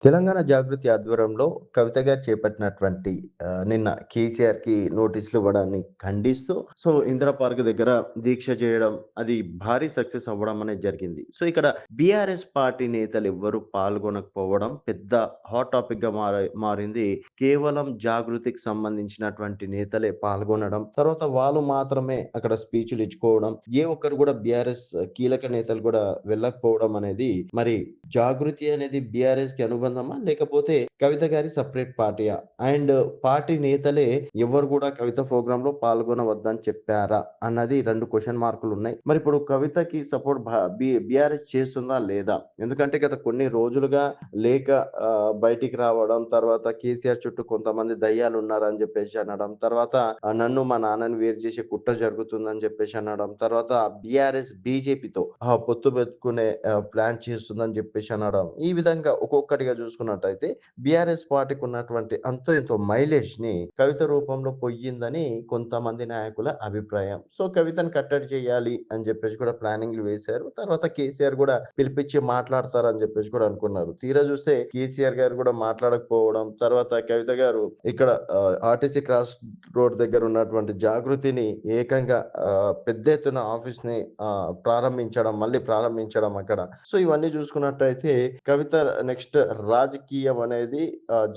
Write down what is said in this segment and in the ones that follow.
తెలంగాణ జాగృతి ఆధ్వర్యంలో కవిత గారు చేపట్టినటువంటి నిన్న కేసీఆర్‌కి నోటీసులు ఇవ్వడాన్ని ఖండిస్తూ ఇందిరా పార్క్ దగ్గర దీక్ష చేయడం, అది భారీ సక్సెస్ అవ్వడం అనేది జరిగింది. ఇక్కడ బీఆర్ఎస్ పార్టీ నేతలెవ్వరు పాల్గొనకపోవడం పెద్ద హాట్ టాపిక్‌గా మారింది. కేవలం జాగృతికి సంబంధించినటువంటి నేతలే పాల్గొనడం, తర్వాత వాళ్ళు మాత్రమే అక్కడ స్పీచ్‌లు ఇచ్చుకోవడం, ఏ ఒక్కరు కూడా బీఆర్ఎస్ కీలక నేతలు కూడా వెళ్ళకపోవడం అనేది మరి జాగృతి అనేది బీఆర్ఎస్‌కి అనుబంధమా? లేకపోతే కవిత గారి సెపరేట్ పార్టీయా? అండ్ పార్టీ నేతలే ఎవరు గూడా కవిత ప్రోగ్రామ్‌లో పాల్గొనవద్దని చెప్పారా? అన్నది 2 క్వెషన్ మార్కులున్నాయి. మరిప్పుడు కవితకి సపోర్ట్ బీఆర్ఎస్ చేస్తుందా? లేదా? ఎందుకంటే గత కొన్ని రోజులుగా లేఖ బయటికి రావడం, తర్వాత కేసీఆర్ చుట్టూ కొంతమంది దయ్యాలున్నారని జెప్పేసి అనడం, తర్వాత నన్ను మా నాన్నని వేరు చేసే కుట్ర జరుగుతుందని జెప్పేసి అనడం, తర్వాత బీఆర్ఎస్ బీజేపీతో పొత్తు పెట్టుకునే ప్లాన్ చేస్తుందని జెప్పేసి అనడం. ఈ విధంగా ఒక్కొక్కటిగా చూసుకున్నట్టయితే బీఆర్ఎస్ పార్టీకున్నటువంటి అంతో ఇంతో మైలేజ్‌ని కవిత రూపంలో పొయ్యిందని కొంతమంది నాయకుల అభిప్రాయం. కవితను కట్టడి చేయాలి అని జెప్పేసి కూడా ప్లానింగ్‌లు వేశారు. తర్వాత కేసీఆర్ గూడా పిలిపిచ్చి మాట్లాడతారని జెప్పేసి కూడా అనుకున్నారు. తీరా చూస్తే కేసీఆర్ గారు గూడా మాట్లాడకపోవడం, తర్వాత కవిత గారు ఇక్కడ ఆర్టీసీ క్రాస్ రోడ్ దగ్గర ఉన్నటువంటి జాగృతిని ఏకంగా పెద్ద ఎత్తున ఆఫీస్‌ని మళ్ళీ ప్రారంభించడం అక్కడ. ఇవన్నీ చూసుకున్నట్టయితే కవిత నెక్స్ట్ రాజకీయం అనేది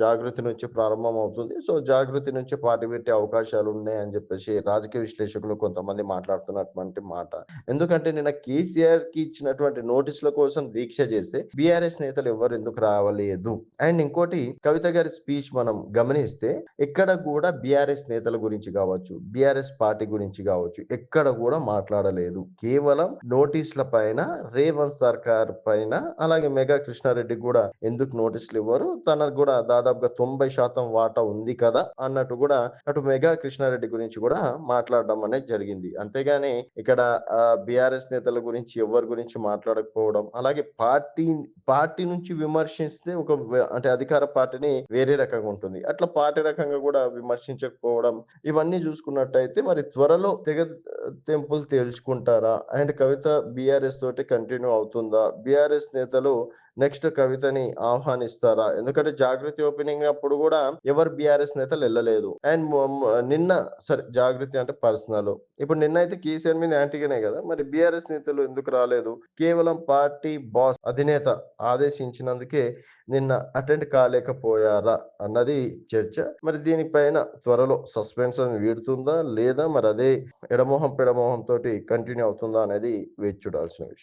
జాగృతి నుంచి ప్రారంభమవుతుంది. జాగృతి నుంచి పార్టీ పెట్టే అవకాశాలున్నాయని జెప్పేసి రాజకీయ విశ్లేషకులు కొంతమంది మాట్లాడుతున్నటువంటి మాట. ఎందుకంటే నిన్న కేసీఆర్‌కి ఇచ్చినటువంటి నోటీసుల కోసం దీక్ష చేస్తే బీఆర్ఎస్ నేతలు ఎవ్వరు ఎందుకు రావలేదు? అండ్ ఇంకోటి కవిత గారి స్పీచ్ మనం గమనిస్తే ఎక్కడ కూడా బీఆర్ఎస్ నేతల గురించి గావచ్చు, బీఆర్ఎస్ పార్టీ గురించి గావచ్చు, ఎక్కడ గూడా మాట్లాడలేదు. కేవలం నోటీస్‌ల పైన, రేవంత్ సర్కార్ పైన, అలాగే మెగా కృష్ణారెడ్డికి గూడా ఎందుకు నోటీసులివ్వరు? తనకు గూడా దాదాపుగా 90% వాటా ఉంది కదా! అన్నట్టు గూడా అటు మెగా కృష్ణారెడ్డి గురించి గూడా మాట్లాడడం అనేది జరిగింది. అంతేగాని ఇక్కడ బీఆర్ఎస్ నేతల గురించి ఎవరి గురించి మాట్లాడకపోవడం, అలాగే పార్టీ నుంచి విమర్శిస్తే అంటే అధికార పార్టీని వేరే రకంగా ఉంటుంది. అట్లా పార్టీ రకంగా గూడా విమర్శించకపోవడం, ఇవన్నీ జూసుకున్నట్టయితే మరి త్వరలో తెంపులు తేల్చుకుంటారా? అండ్ కవిత బీఆర్ఎస్ తోటి కంటిన్యూ అవుతుందా? బీఆర్ఎస్ నేతలు నెక్స్ట్ కవితని ఆహ్వానిస్తారా? ఎందుకంటే జాగృతి ఓపెనింగ్ అప్పుడు గూడా ఎవరు బీఆర్ఎస్ నేతలు ఎళ్ళలేదు. అండ్ నిన్న సరే జాగృతి అంటే పర్సనల్. ఇప్పుడు నిన్నైతే కేసీఆర్ మీద యాంటీగానే గదా! మరి బీఆర్ఎస్ నేతలు ఎందుకు రాలేదు? కేవలం పార్టీ బాస్ అధినేత ఆదేశించినందుకే నిన్న అటెండ్ కాలేకపోయారా? అన్నది చర్చ. మరి దీనిపైన త్వరలో సస్పెన్స్ అని వీడుతుందా? లేదా మరి అదే ఎడమొహం, పెడమొహం తోటి కంటిన్యూ అవుతుందా అనేది వేచి చూడాల్సిన విషయం.